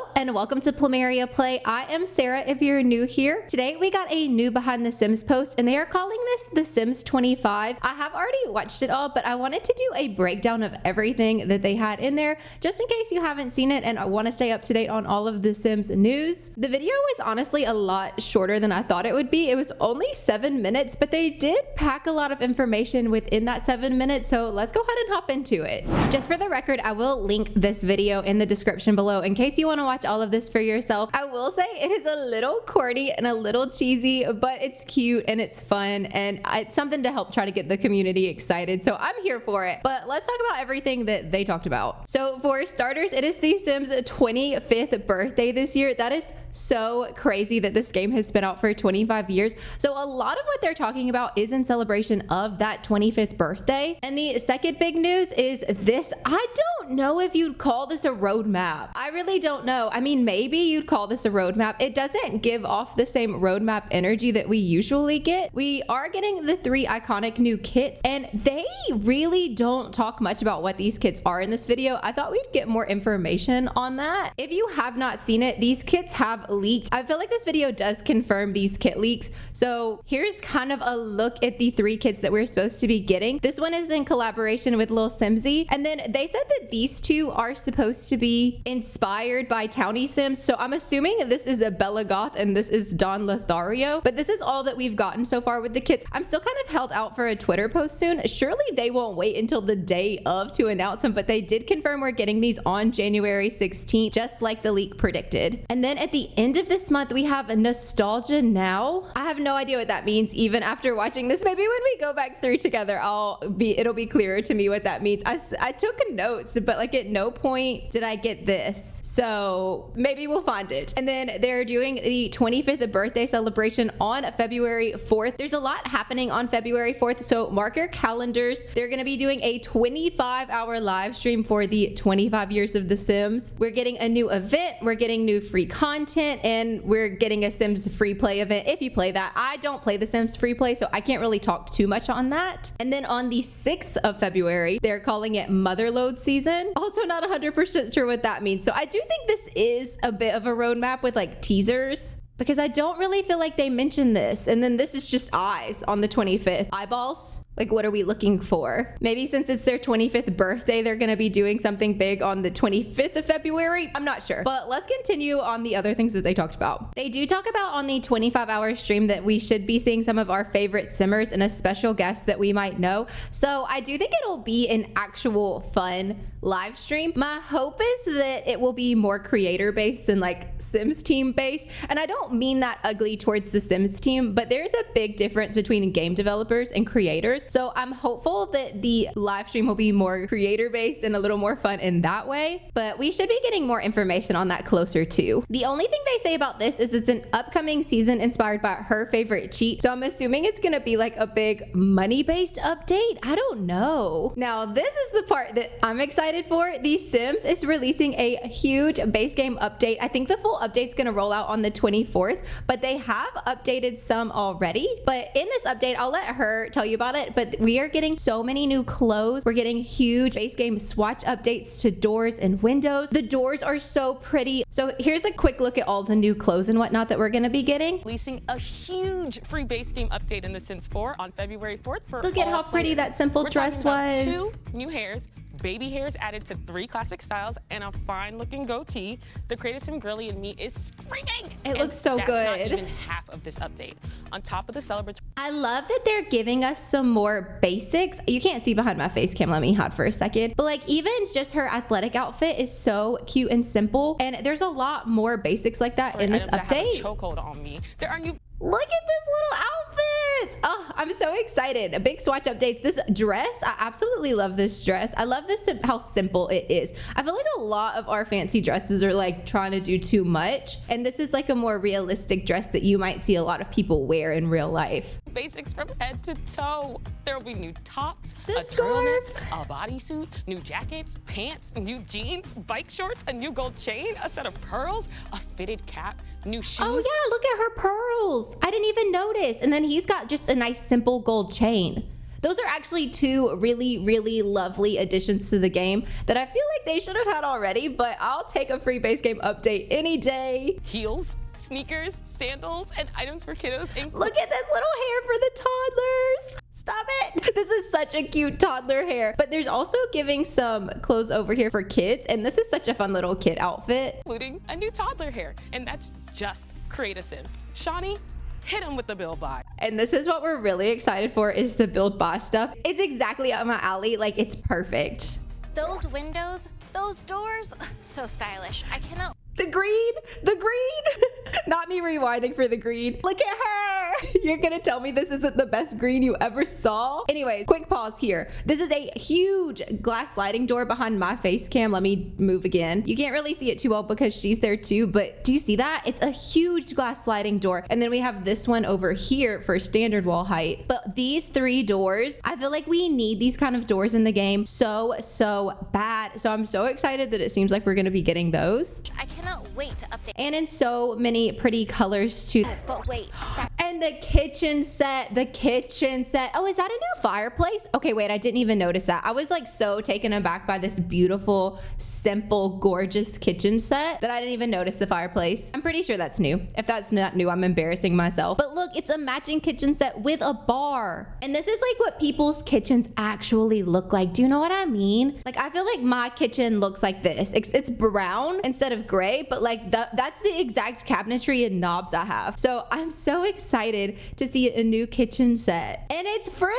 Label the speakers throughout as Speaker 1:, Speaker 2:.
Speaker 1: Hello and welcome to Plumeria Play. I am Sarah if you're new here. Today we got a new Behind the Sims post and they are calling this The Sims 25. I have already watched it all, but I wanted to do a breakdown of everything that they had in there just in case you haven't seen it and want to stay up to date on all of the Sims news. The video was honestly a lot shorter than I thought it would be. It was only 7 minutes, but they did pack a lot of information within that 7 minutes, so let's go ahead and hop into it. Just for the record, I will link this video in the description below in case you want to watch all of this for yourself. I will say it is a little corny and a little cheesy, but it's cute and it's fun and it's something to help try to get the community excited, so I'm here for it. But let's talk about everything that they talked about. So for starters, it is the Sims 25th birthday this year. That is so crazy that this game has been out for 25 years. So a lot of what they're talking about is in celebration of that 25th birthday. And the second big news is this. I don't know if you'd call this a roadmap. I really don't know. I mean, maybe you'd call this a roadmap. It doesn't give off the same roadmap energy that we usually get. We are getting the 3 iconic new kits and they really don't talk much about what these kits are in this video. I thought we'd get more information on that. If you have not seen it, these kits have leaked. I feel like this video does confirm these kit leaks. So here's kind of a look at the 3 kits that we're supposed to be getting. This one is in collaboration with Lil Simsy. And then they said that these 2 are supposed to be inspired by Townie Sims. So I'm assuming this is a Bella Goth and this is Don Lothario. But this is all that we've gotten so far with the kits. I'm still kind of held out for a Twitter post soon. Surely they won't wait until the day of to announce them, but they did confirm we're getting these on January 16th, just like the leak predicted. And then at the end of this month, we have Nostalgia Now. I have no idea what that means even after watching this. Maybe when we go back through together, it'll be clearer to me what that means. I took notes, but like at no point did I get this. So maybe we'll find it. And then they're doing the 25th birthday celebration on February 4th. There's a lot happening on February 4th, so mark your calendars. They're going to be doing a 25-hour live stream for the 25 years of The Sims. We're getting a new event, we're getting new free content, and we're getting a Sims free play event if you play that. I don't play The Sims free play, so I can't really talk too much on that. And then on the 6th of February, they're calling it Motherload season. Also not 100% sure what that means. So I do think this is a bit of a roadmap with like teasers, because I don't really feel like they mentioned this. And then this is just eyes on the 25th. Eyeballs? Like, what are we looking for? Maybe since it's their 25th birthday, they're gonna be doing something big on the 25th of February. I'm not sure. But let's continue on the other things that they talked about. They do talk about on the 25-hour stream that we should be seeing some of our favorite Simmers and a special guest that we might know. So I do think it'll be an actual fun live stream. My hope is that it will be more creator based than like Sims team based. And I don't mean that ugly towards the Sims team, but there's a big difference between game developers and creators. So I'm hopeful that the live stream will be more creator based and a little more fun in that way, but we should be getting more information on that closer too. The only thing they say about this is it's an upcoming season inspired by her favorite cheat. So I'm assuming it's gonna be like a big money based update. I don't know. Now this is the part that I'm excited for. The Sims is releasing a huge base game update. I think the full update's gonna roll out on the 24th, but they have updated some already. But in this update, I'll let her tell you about it. But we are getting so many new clothes. We're getting huge base game swatch updates to doors and windows. The doors are so pretty. So here's a quick look at all the new clothes and whatnot that we're going to be getting.
Speaker 2: Releasing a huge free base game update in The Sims 4 on February 4th for
Speaker 1: Look at how pretty that simple dress was.
Speaker 2: 2 new hairs, baby hairs added to 3 classic styles, and a fine looking goatee. The Creative Sim girly in me is screaming.
Speaker 1: It looks so good.
Speaker 2: That's not even half of this update. On top of the celebratory.
Speaker 1: I love that they're giving us some more basics. You can't see behind my face cam. Let me hide for a second. But like even just her athletic outfit is so cute and simple. And there's a lot more basics like that in this update.
Speaker 2: I have a chokehold on me. There are new.
Speaker 1: Look at this little outfit. Oh, I'm so excited. A big swatch updates. This dress, I absolutely love this dress. I love this, how simple it is. I feel like a lot of our fancy dresses are like trying to do too much. And this is like a more realistic dress that you might see a lot of people wear in real life.
Speaker 2: Basics from head to toe. There will be new tops,
Speaker 1: the
Speaker 2: a
Speaker 1: scarf,
Speaker 2: turtleneck, a bodysuit, new jackets, pants, new jeans, bike shorts, a new gold chain, a set of pearls, a fitted cap, new shoes.
Speaker 1: Oh yeah, look at her pearls. I didn't even notice. And then he's got just a nice simple gold chain. Those are actually two really, really lovely additions to the game that I feel like they should have had already, but I'll take a free base game update any day.
Speaker 2: Heels, sneakers, sandals, and items for kiddos.
Speaker 1: Look at this little hair for the toddlers. Stop it. This is such a cute toddler hair. But there's also giving some clothes over here for kids. And this is such a fun little kid outfit.
Speaker 2: Including a new toddler hair. And that's just Create a Sim. Shawnee, hit him with the BuildBuy.
Speaker 1: And this is what we're really excited for, is the BuildBuy stuff. It's exactly up my alley. Like, it's perfect.
Speaker 3: Those windows, those doors, so stylish. I cannot.
Speaker 1: The green. Not me rewinding for the green. Look at her. You're gonna tell me this isn't the best green you ever saw? Anyways, quick pause here. This is a huge glass sliding door behind my face cam. Let me move again. You can't really see it too well because she's there too, but do you see that? It's a huge glass sliding door. And then we have this one over here for standard wall height. But these three doors, I feel like we need these kind of doors in the game so bad. So I'm so excited that it seems like we're gonna be getting those.
Speaker 3: I cannot wait to update.
Speaker 1: And in so many pretty colors too.
Speaker 3: But wait.
Speaker 1: And the kitchen set. Oh, is that a new fireplace? Okay, wait, I didn't even notice that. I was like so taken aback by this beautiful, simple, gorgeous kitchen set that I didn't even notice the fireplace. I'm pretty sure that's new. If that's not new, I'm embarrassing myself. But look, it's a matching kitchen set with a bar. And this is like what people's kitchens actually look like. Do you know what I mean? Like, I feel like my kitchen looks like this. It's brown instead of gray, but like that's the exact cabinetry and knobs I have. So I'm so excited to see a new kitchen set. And it's free!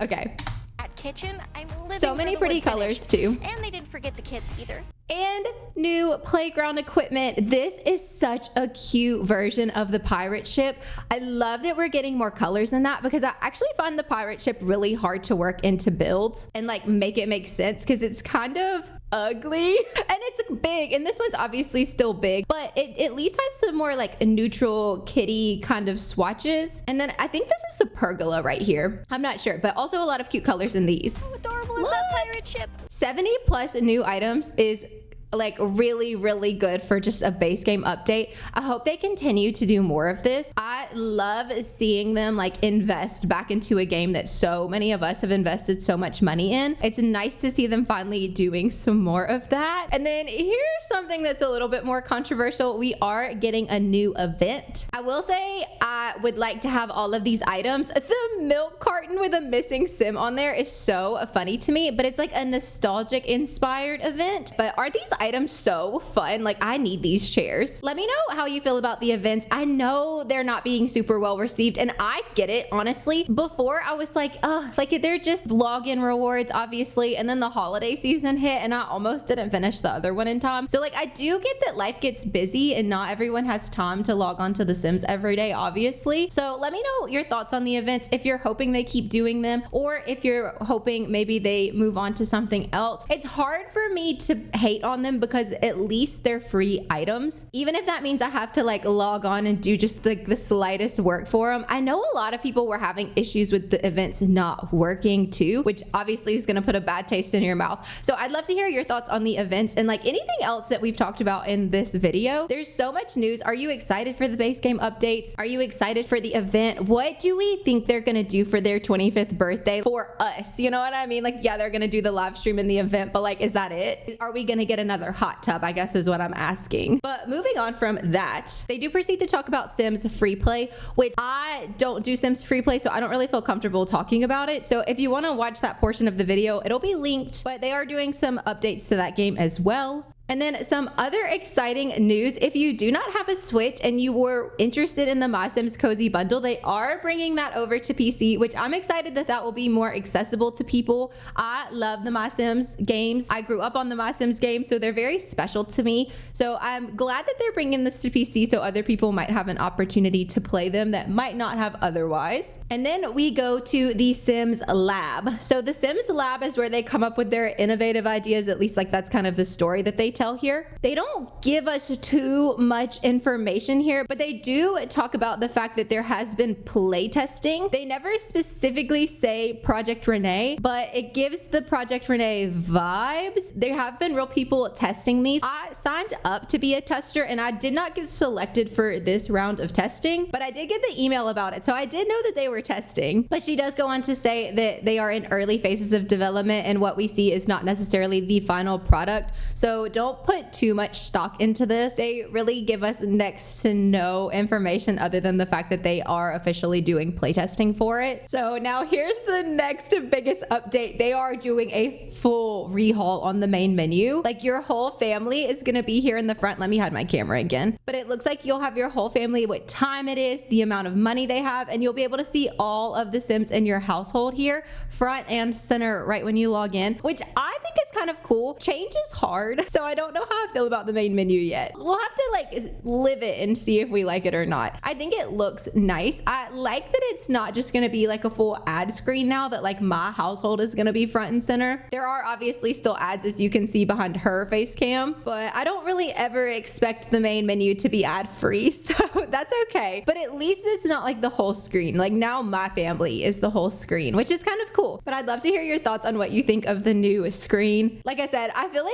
Speaker 1: Okay.
Speaker 3: At kitchen, I'm living
Speaker 1: So many
Speaker 3: for the
Speaker 1: pretty
Speaker 3: wood
Speaker 1: colors
Speaker 3: finish.
Speaker 1: too.
Speaker 3: And they didn't forget the kids either.
Speaker 1: And new playground equipment. This is such a cute version of the pirate ship. I love that we're getting more colors in that because I actually find the pirate ship really hard to work into builds and like make it make sense because it's kind of ugly and it's big, and this one's obviously still big, but it at least has some more like neutral kitty kind of swatches. And then I think this is a pergola right here. I'm not sure, but also a lot of cute colors in these.
Speaker 3: How adorable is that pirate ship?
Speaker 1: 70 plus new items is like really good for just a base game update. I hope they continue to do more of this. I love seeing them like invest back into a game that so many of us have invested so much money in. It's nice to see them finally doing some more of that. And then here's something that's a little bit more controversial. We are getting a new event. I will say I would like to have all of these items. The milk carton with a missing sim on there is so funny to me, but it's like a nostalgic inspired event. But are these items so fun? Like, I need these chairs. Let me know how you feel about the events. I know they're not being super well received, and I get it, honestly. Before, I was like, oh, like they're just login rewards, obviously, and then the holiday season hit, and I almost didn't finish the other one in time. So, like, I do get that life gets busy, and not everyone has time to log on to The Sims every day, obviously. So, let me know your thoughts on the events, if you're hoping they keep doing them, or if you're hoping maybe they move on to something else. It's hard for me to hate on them because at least they're free items, even if that means I have to like log on and do just like the slightest work for them. I know a lot of people were having issues with the events not working too, which obviously is going to put a bad taste in your mouth. So I'd love to hear your thoughts on the events and like anything else that we've talked about in this video. There's so much news. Are you excited for the base game updates? Are you excited for the event? What do we think they're going to do for their 25th birthday for us? You know what I mean? Like, yeah, they're going to do the live stream and the event, but like, is that it? Are we going to get another hot tub, I guess is what I'm asking. But moving on from that, they do proceed to talk about Sims free play, which I don't do Sims free play, so I don't really feel comfortable talking about it. So if you want to watch that portion of the video, it'll be linked, but they are doing some updates to that game as well. And then some other exciting news. If you do not have a Switch and you were interested in the My Sims Cozy Bundle, they are bringing that over to PC, which I'm excited that that will be more accessible to people. I love the My Sims games. I grew up on the My Sims games, so they're very special to me. So I'm glad that they're bringing this to PC so other people might have an opportunity to play them that might not have otherwise. And then we go to the Sims Lab. So the Sims Lab is where they come up with their innovative ideas. At least like that's kind of the story that they tell here. They don't give us too much information here, but they do talk about the fact that there has been play testing. They never specifically say Project Renee, but it gives the Project Renee vibes. There have been real people testing these. I signed up to be a tester and I did not get selected for this round of testing, but I did get the email about it. So I did know that they were testing, but she does go on to say that they are in early phases of development and what we see is not necessarily the final product. So don't put too much stock into this. They really give us next to no information other than the fact that they are officially doing playtesting for it. So now here's the next biggest update. They are doing a full rehaul on the main menu. Like your whole family is going to be here in the front. Let me hide my camera again. But it looks like you'll have your whole family, what time it is, the amount of money they have, and you'll be able to see all of the Sims in your household here, front and center, right when you log in, which I think is kind of cool. Change is hard, so I don't know how I feel about the main menu yet. We'll have to like live it and see if we like it or not. I think it looks nice. I like that it's not just going to be like a full ad screen now, that like my household is going to be front and center. There are obviously still ads, as you can see behind her face cam, but I don't really ever expect the main menu to be ad free, so that's okay. But at least it's not like the whole screen. Like now my family is the whole screen, which is kind of cool. But I'd love to hear your thoughts on what you think of the new screen. Like I said, I feel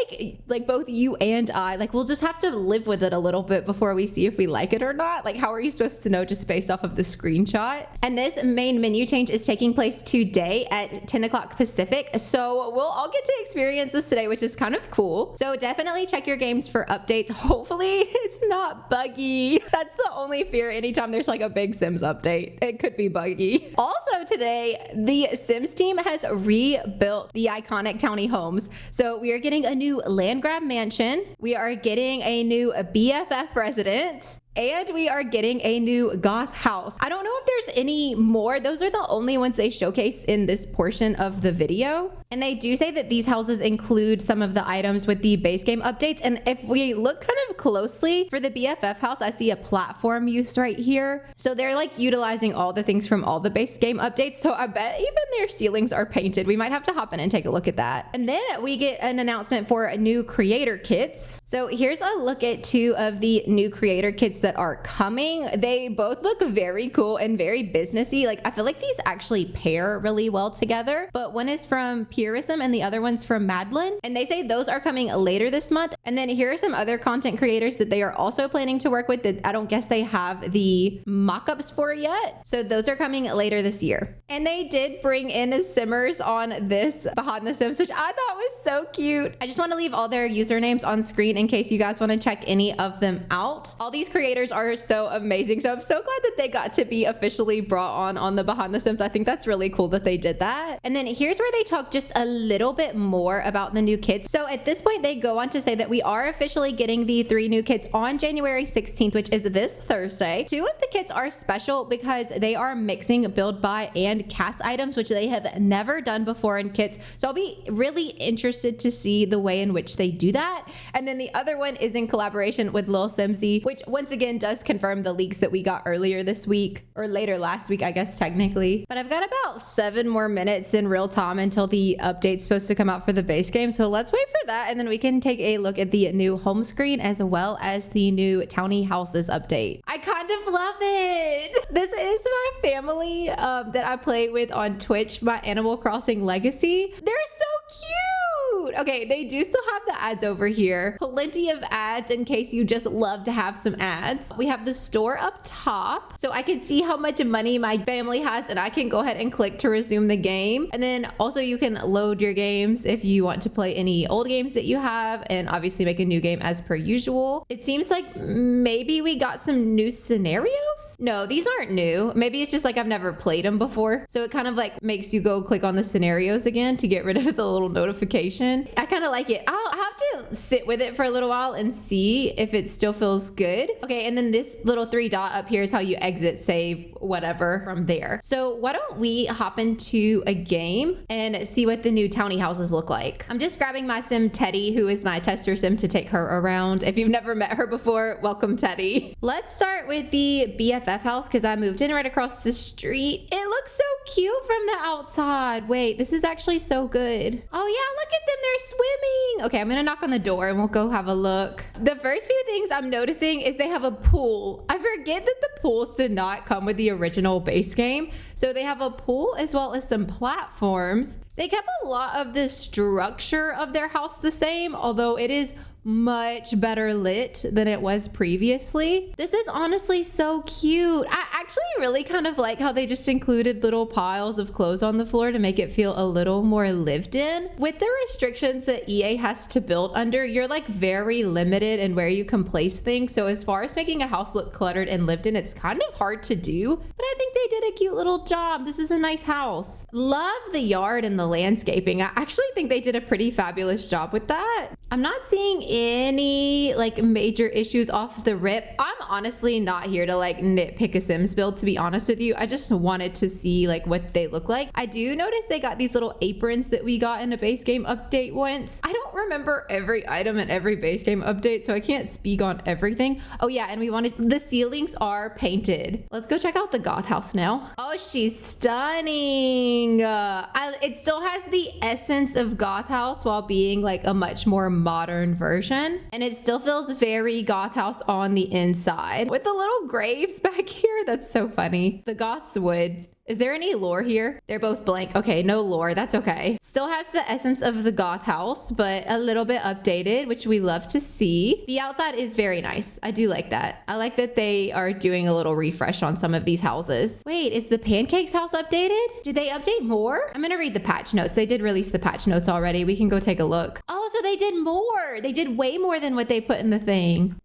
Speaker 1: like both you and I, like we'll just have to live with it a little bit before we see if we like it or not. Like how are you supposed to know just based off of the screenshot? And this main menu change is taking place today at 10 o'clock Pacific. So we'll all get to experience this today, which is kind of cool. So definitely check your games for updates. Hopefully it's not buggy. That's the only fear anytime there's like a big Sims update. It could be buggy. Also today, the Sims team has rebuilt the iconic towny homes. So we are getting a new land grab mansion. We are getting a new BFF residence. And we are getting a new goth house. I don't know if there's any more. Those are the only ones they showcase in this portion of the video. And they do say that these houses include some of the items with the base game updates. And if we look kind of closely for the BFF house, I see a platform use right here. So they're like utilizing all the things from all the base game updates. So I bet even their ceilings are painted. We might have to hop in and take a look at that. And then we get an announcement for new creator kits. So here's a look at 2 of the new creator kits that are coming. They both look very cool and very businessy. Like I feel like these actually pair really well together, but one is from Purism and the other one's from Madeline. And they say those are coming later this month. And then here are some other content creators that they are also planning to work with that I don't guess they have the mock-ups for yet. So those are coming later this year. And they did bring in Simmers on this Behind the Sims, which I thought was so cute. I just want to leave all their usernames on screen in case you guys want to check any of them out. All these creators are so amazing. So I'm so glad that they got to be officially brought on the Behind the Sims. I think that's really cool that they did that. And then here's where they talk just a little bit more about the new kits. So at this point, they go on to say that we are officially getting the 3 new kits on January 16th, which is this Thursday. 2 of the kits are special because they are mixing BuildBuy and cast items, which they have never done before in kits. So I'll be really interested to see the way in which they do that. And then the other one is in collaboration with Lil Simsy, which once again does confirm the leaks that we got earlier this week, or later last week, I guess technically. But I've got about 7 more minutes in real time until the update's supposed to come out for the base game. So let's wait for that, and then we can take a look at the new home screen as well as the new Towny Houses update. I kind of love it. This is my family that I play with on Twitch, my Animal Crossing Legacy. They're so cute. Okay, they do still have the ads over here. Plenty of ads in case you just love to have some ads. We have the store up top, so I can see how much money my family has, and I can go ahead and click to resume the game. And then also you can load your games if you want to play any old games that you have, and obviously make a new game as per usual. It seems like maybe we got some new scenarios. No, these aren't new. Maybe it's just like I've never played them before. So it kind of like makes you go click on the scenarios again to get rid of the little notification. I kind of like it. I'll have to sit with it for a little while and see if it still feels good. Okay, and then this little 3 dot up here is how you exit, save, whatever from there. So why don't we hop into a game and see what the new towny houses look like. I'm just grabbing my sim Teddy, who is my tester sim, to take her around. If you've never met her before, welcome Teddy. Let's start with the BFF house because I moved in right across the street. It looks so cute from the outside. Wait, this is actually so good. Oh yeah, look at them. they're swimming. Okay, I'm gonna knock on the door and we'll go have a look. The first few things I'm noticing is they have a pool. I forget that the pools did not come with the original base game. So they have a pool as well as some platforms. They kept a lot of the structure of their house the same, although it is much better lit than it was previously. This is honestly so cute. I actually really kind of like how they just included little piles of clothes on the floor to make it feel a little more lived in. With the restrictions that EA has to build under, you're like very limited in where you can place things. So as far as making a house look cluttered and lived in, it's kind of hard to do, but I think they did a cute little job. This is a nice house. Love the yard and the landscaping. I actually think they did a pretty fabulous job with that. I'm not seeing any like major issues off the rip. I'm honestly not here to like nitpick a Sims build, to be honest with you. I just wanted to see like what they look like. I do notice they got these little aprons that we got in a base game update once. I don't remember every item in every base game update, so I can't speak on everything. Oh yeah, and the ceilings are painted. Let's go check out the goth house now. Oh, she's stunning. It still has the essence of goth house while being like a much more modern version, and it still feels very goth house on the inside with the little graves back here. That's so funny. The goths would. Is there any lore here? They're both blank. Okay, no lore. That's okay. Still has the essence of the goth house, but a little bit updated, which we love to see. The outside is very nice. I do like that. I like that they are doing a little refresh on some of these houses. Wait, is the pancakes house updated? Did they update more? I'm gonna read the patch notes. They did release the patch notes already. We can go take a look. Oh, so they did more. They did way more than what they put in the thing.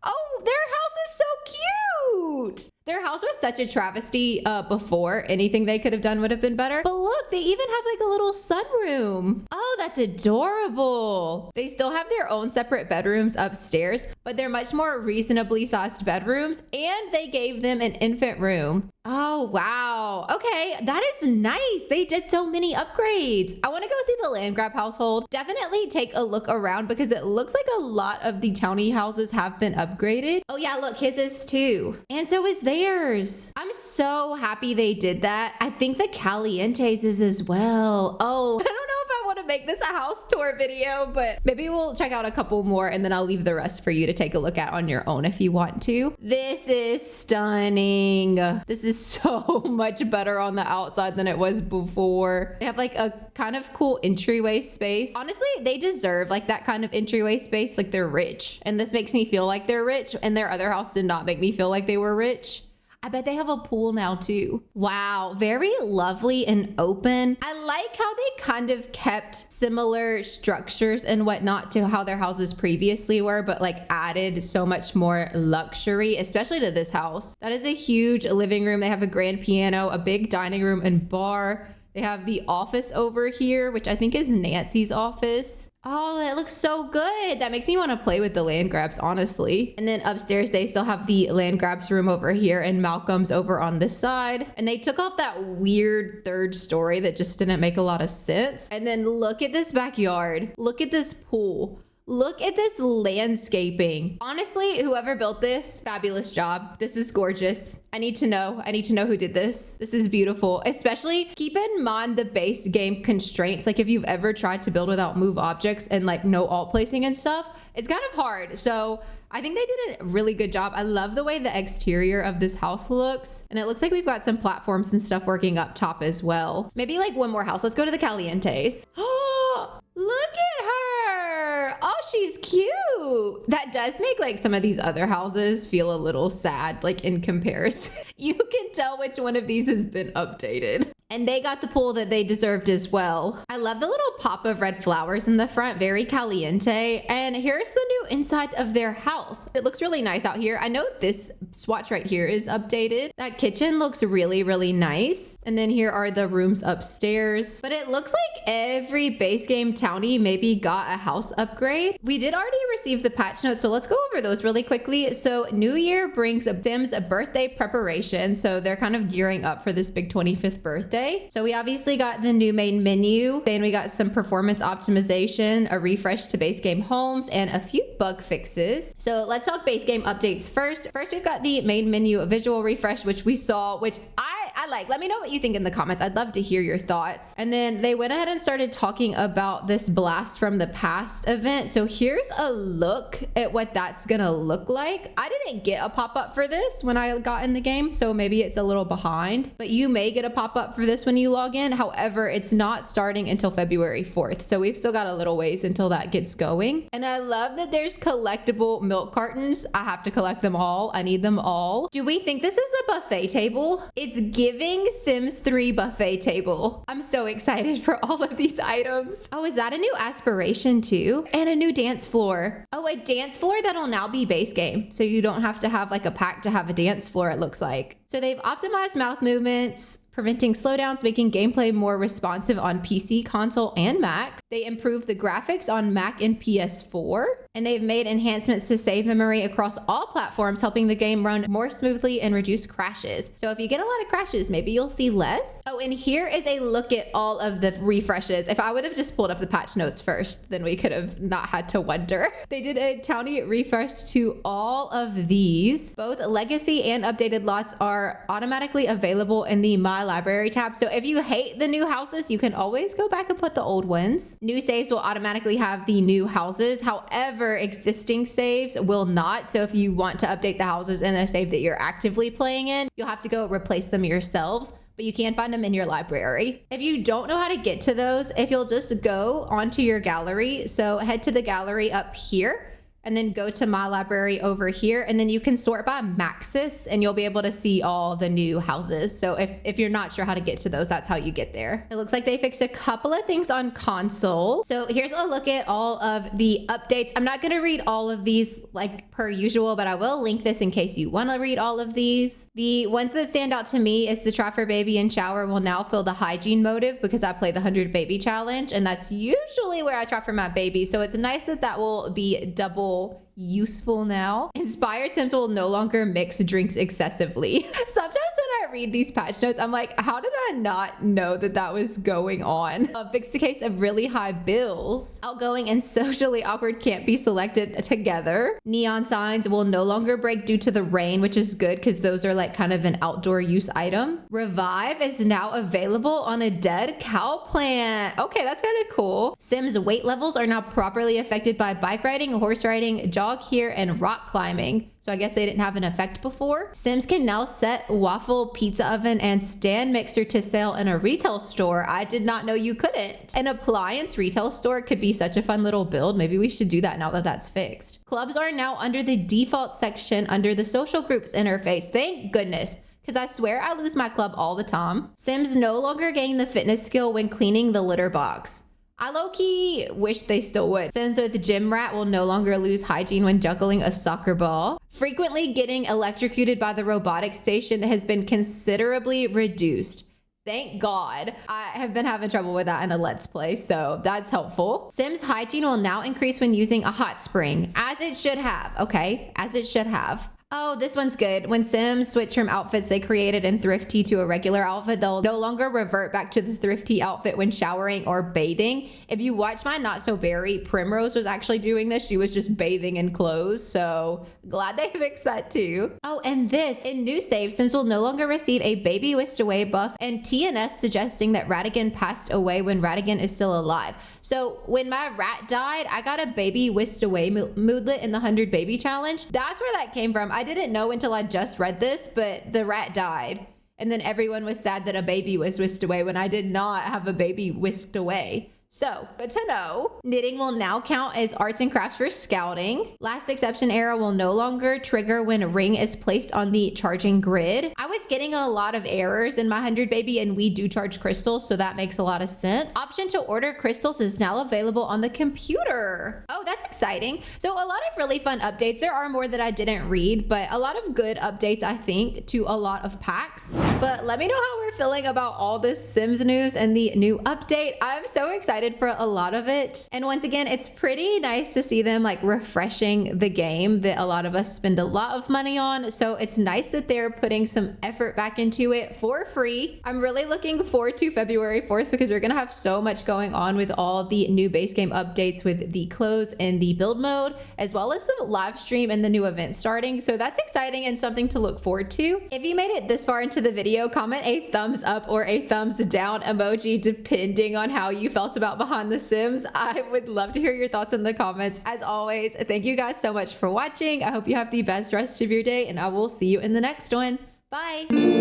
Speaker 1: Oh, their house is so cute. Their house was such a travesty before. Anything they could have done would have been better. But look, they even have like a little sunroom. Oh, that's adorable. They still have their own separate bedrooms upstairs, but they're much more reasonably sized bedrooms, and they gave them an infant room. Oh, wow. Okay, that is nice. They did so many upgrades. I want to go see the land grab household. Definitely take a look around because it looks like a lot of the townie houses have been upgraded. Oh yeah, look, his is too. And so is theirs. I'm so happy they did that. I think the Calientes is as well. Oh, I don't know if I want to make this a house tour video, but maybe we'll check out a couple more and then I'll leave the rest for you to take a look at on your own if you want to. This is stunning. This is so much better on the outside than it was before. They have like a kind of cool entryway space. Honestly, they deserve like that kind of entryway space. Like they're rich, and this makes me feel like they're rich, and their other house did not make me feel like they were rich. I bet they have a pool now too. Wow, very lovely and open. I like how they kind of kept similar structures and whatnot to how their houses previously were, but like added so much more luxury, especially to this house. That is a huge living room. They have a grand piano, a big dining room and bar. They have the office over here, which I think is Nancy's office. Oh, that looks so good. That makes me want to play with the land grabs, honestly. And then upstairs, they still have the land grabs room over here and Malcolm's over on this side. And they took off that weird third story that just didn't make a lot of sense. And then look at this backyard. Look at this pool. Look at this landscaping. Honestly, whoever built this, fabulous job. This is gorgeous. I need to know who did this. This is beautiful. Especially keep in mind the base game constraints. Like if you've ever tried to build without move objects and like no alt placing and stuff, it's kind of hard. So I think they did a really good job. I love the way the exterior of this house looks. And it looks like we've got some platforms and stuff working up top as well. Maybe like one more house. Let's go to the Calientes. Oh, look at her. Oh, she's cute. That does make like some of these other houses feel a little sad, like in comparison. You can tell which one of these has been updated. And they got the pool that they deserved as well. I love the little pop of red flowers in the front, very caliente. And here's the new inside of their house. It looks really nice out here. I know this swatch right here is updated. That kitchen looks really, really nice. And then here are the rooms upstairs. But it looks like every base game townie maybe got a house upgrade. We did already receive the patch notes, so let's go over those really quickly. So New Year brings Sims a birthday preparation. So they're kind of gearing up for this big 25th birthday. So we obviously got the new main menu. Then we got some performance optimization, a refresh to base game homes, and a few bug fixes. So let's talk base game updates first. First, we've got the main menu visual refresh, which we saw, which I I like. Let me know what you think in the comments. I'd love to hear your thoughts. And then they went ahead and started talking about this Blast from the Past event. So here's a look at what that's gonna look like. I didn't get a pop-up for this when I got in the game, so maybe it's a little behind, but you may get a pop-up for this when you log in. However, it's not starting until February 4th. So we've still got a little ways until that gets going. And I love that there's collectible milk cartons. I have to collect them all. I need them all. Do we think this is a buffet table? It's giving Sims 3 buffet table. I'm so excited for all of these items. Oh, is that a new aspiration too? And a new dance floor. Oh, a dance floor that'll now be base game. So you don't have to have like a pack to have a dance floor, it looks like. So they've optimized mouth movements, preventing slowdowns, making gameplay more responsive on PC, console, and Mac. They improved the graphics on Mac and PS4, and they've made enhancements to save memory across all platforms, helping the game run more smoothly and reduce crashes. So if you get a lot of crashes, maybe you'll see less. Oh, and here is a look at all of the refreshes. If I would have just pulled up the patch notes first, then we could have not had to wonder. They did a townie refresh to all of these. Both legacy and updated lots are automatically available in the My Library tab. So if you hate the new houses, you can always go back and put the old ones. New saves will automatically have the new houses. However, existing saves will not. So if you want to update the houses in a save that you're actively playing in, you'll have to go replace them yourselves, but you can find them in your library. If you don't know how to get to those, if you'll just go onto your gallery, so head to the gallery up here, and then go to My Library over here, and then you can sort by Maxis and you'll be able to see all the new houses. So if you're not sure how to get to those, that's how you get there. It looks like they fixed a couple of things on console. So here's a look at all of the updates. I'm not gonna read all of these like per usual, but I will link this in case you wanna read all of these. The ones that stand out to me is the try for baby and shower will now fill the hygiene motive because I play the 100 baby challenge, and that's usually where I try for my baby. So it's nice that that will be double useful now. Inspired Sims will no longer mix drinks excessively. Sometimes when I read these patch notes, I'm like, how did I not know that that was going on? Fix the case of really high bills. Outgoing and socially awkward can't be selected together. Neon signs will no longer break due to the rain, which is good because those are like kind of an outdoor use item. Revive is now available on a dead cow plant. Okay, that's kind of cool. Sims weight levels are now properly affected by bike riding, horse riding, jog here, and rock climbing. So I guess they didn't have an effect before. Sims can now set waffle, pizza oven, and stand mixer to sale in a retail store. I did not know you couldn't. An appliance retail store could be such a fun little build. Maybe we should do that now that that's fixed. Clubs are now under the default section under the social groups interface. Thank goodness, because I swear I lose my club all the time. Sims no longer gain the fitness skill when cleaning the litter box. I low-key wish they still would. Sims with the gym rat will no longer lose hygiene when juggling a soccer ball. Frequently getting electrocuted by the robotic station has been considerably reduced. Thank God. I have been having trouble with that in a Let's Play, so that's helpful. Sims hygiene will now increase when using a hot spring, as it should have. Okay, as it should have. Oh, this one's good. When Sims switch from outfits they created in Thrifty to a regular outfit, they'll no longer revert back to the Thrifty outfit when showering or bathing. If you watch my Not So Berry, Primrose was actually doing this. She was just bathing in clothes, so glad they fixed that too. Oh, and this, in new save, Sims will no longer receive a baby whisked away buff, and TNS suggesting that Radigan passed away when Radigan is still alive. So when my rat died, I got a baby whisked away moodlet in the 100 baby challenge. That's where that came from. I didn't know until I just read this, but the rat died. And then everyone was sad that a baby was whisked away when I did not have a baby whisked away. So, good to know. Knitting will now count as arts and crafts for scouting. Last exception error will no longer trigger when a ring is placed on the charging grid. I was getting a lot of errors in my 100 baby, and we do charge crystals, so that makes a lot of sense. Option to order crystals is now available on the computer. Oh, that's exciting. So a lot of really fun updates. There are more that I didn't read, but a lot of good updates, I think, to a lot of packs. But let me know how we're feeling about all this Sims news and the new update. I'm so excited excited for a lot of it. And once again, it's pretty nice to see them like refreshing the game that a lot of us spend a lot of money on. So it's nice that they're putting some effort back into it for free. I'm really looking forward to February 4th because we're gonna have so much going on with all the new base game updates with the clothes and the build mode, as well as the live stream and the new event starting. So that's exciting and something to look forward to. If you made it this far into the video, comment a thumbs up or a thumbs down emoji depending on how you felt about Behind the Sims. I would love to hear your thoughts in the comments. As always, thank you guys so much for watching. I hope you have the best rest of your day, and I will see you in the next one. Bye.